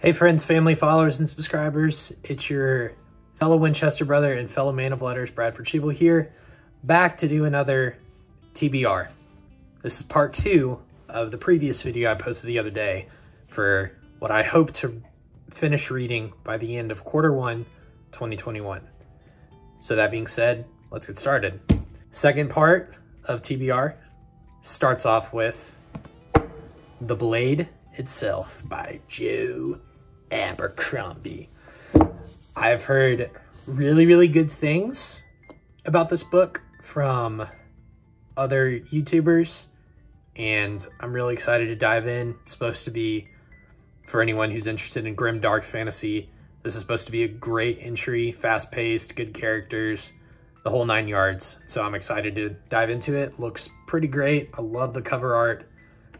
Hey friends, family, followers, and subscribers. It's your fellow Winchester brother and fellow man of letters, Bradford Schiebel here, back to do another TBR. This is part 2 of the previous video I posted the other day for what I hope to finish reading by the end of Q1 2021. So that being said, let's get started. Second part of TBR starts off with The Blade Itself by Joe Abercrombie. I've heard really good things about this book from other YouTubers, and I'm really excited to dive in. It's supposed to be, for anyone who's interested in grim dark fantasy, this is supposed to be a great entry, fast-paced, good characters, the whole 9 yards. So I'm excited to dive into it. Looks pretty great. I love the cover art.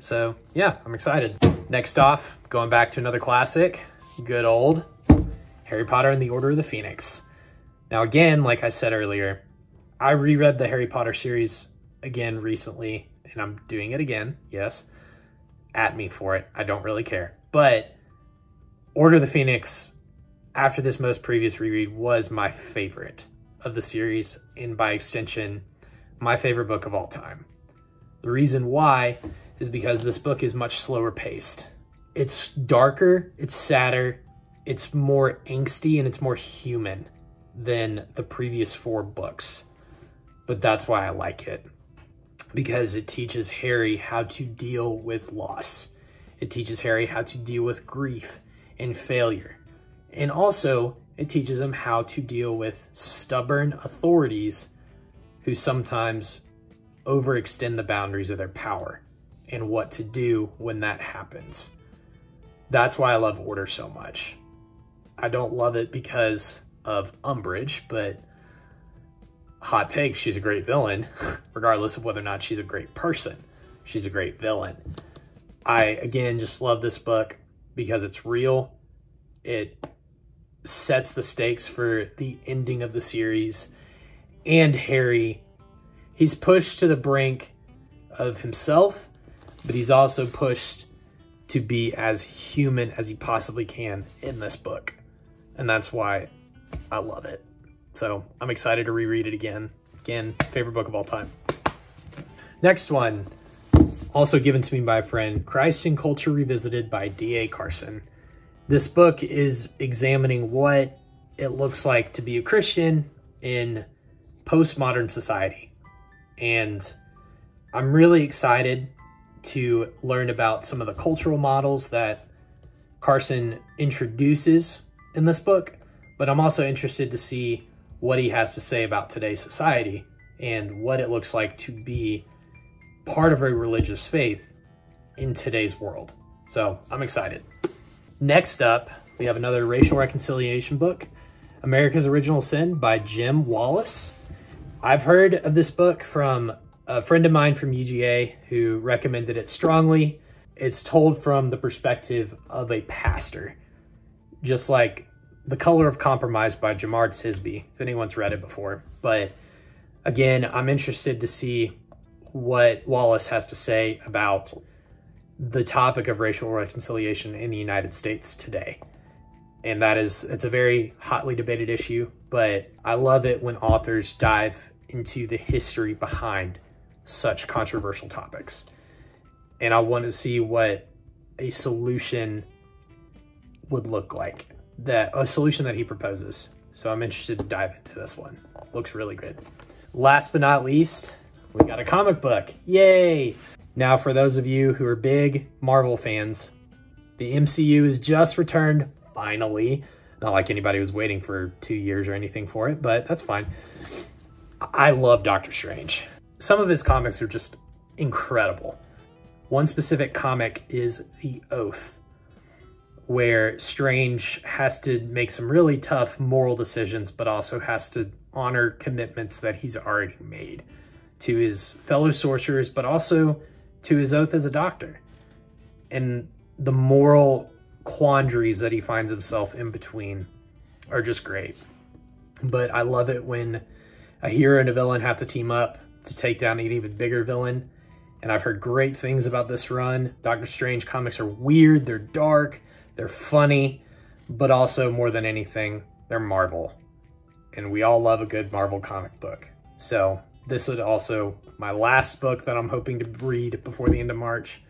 So yeah, I'm excited. Next off, going back to another classic, good old Harry Potter and the Order of the Phoenix. Now again, like I said earlier, I reread the Harry Potter series again recently, and I'm doing it again, yes. At me for it, I don't really care. But Order of the Phoenix, after this most previous reread, was my favorite of the series, and by extension, my favorite book of all time. The reason why is because this book is much slower paced. It's darker, it's sadder, it's more angsty, and it's more human than the previous 4 books. But that's why I like it, because it teaches Harry how to deal with loss. It teaches Harry how to deal with grief and failure. And also, it teaches him how to deal with stubborn authorities who sometimes overextend the boundaries of their power, and what to do when that happens. That's why I love Order so much. I don't love it because of Umbridge, but hot take, she's a great villain, regardless of whether or not she's a great person. She's a great villain. I, again, just love this book because it's real. It sets the stakes for the ending of the series. And Harry, he's pushed to the brink of himself, but he's also pushed to be as human as he possibly can in this book. And that's why I love it. So I'm excited to reread it again. Again, favorite book of all time. Next one, also given to me by a friend, Christ and Culture Revisited by D.A. Carson. This book is examining what it looks like to be a Christian in postmodern society. And I'm really excited to learn about some of the cultural models that Carson introduces in this book, but I'm also interested to see what he has to say about today's society and what it looks like to be part of a religious faith in today's world. So I'm excited. Next up, we have another racial reconciliation book, America's Original Sin by Jim Wallace. I've heard of this book from a friend of mine from UGA who recommended it strongly. It's told from the perspective of a pastor, just like The Color of Compromise by Jamar Tisby, if anyone's read it before. But again, I'm interested to see what Wallace has to say about the topic of racial reconciliation in the United States today. And it's a very hotly debated issue, but I love it when authors dive into the history behind such controversial topics. And I want to see what a solution would look like, a solution that he proposes. So I'm interested to dive into this one. Looks really good. Last but not least, we got a comic book. Yay! Now, for those of you who are big Marvel fans, the MCU has just returned, finally. Not like anybody was waiting for 2 years or anything for it, but that's fine. I love Doctor Strange. Some of his comics are just incredible. One specific comic is The Oath, where Strange has to make some really tough moral decisions, but also has to honor commitments that he's already made to his fellow sorcerers, but also to his oath as a doctor. And the moral quandaries that he finds himself in between are just great. But I love it when a hero and a villain have to team up to take down an even bigger villain. And I've heard great things about this run. Doctor Strange comics are weird, they're dark, They're funny, but also more than anything, they're Marvel. And we all love a good Marvel comic book. So this is also my last book that I'm hoping to read before the end of March.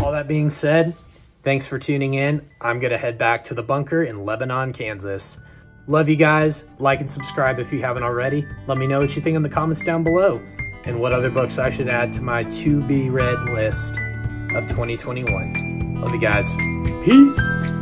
All that being said, thanks for tuning in. I'm going to head back to the bunker in Lebanon, Kansas. Love you guys. Like and subscribe if you haven't already. Let me know what you think in the comments down below and what other books I should add to my to-be-read list of 2021. Love you guys. Peace.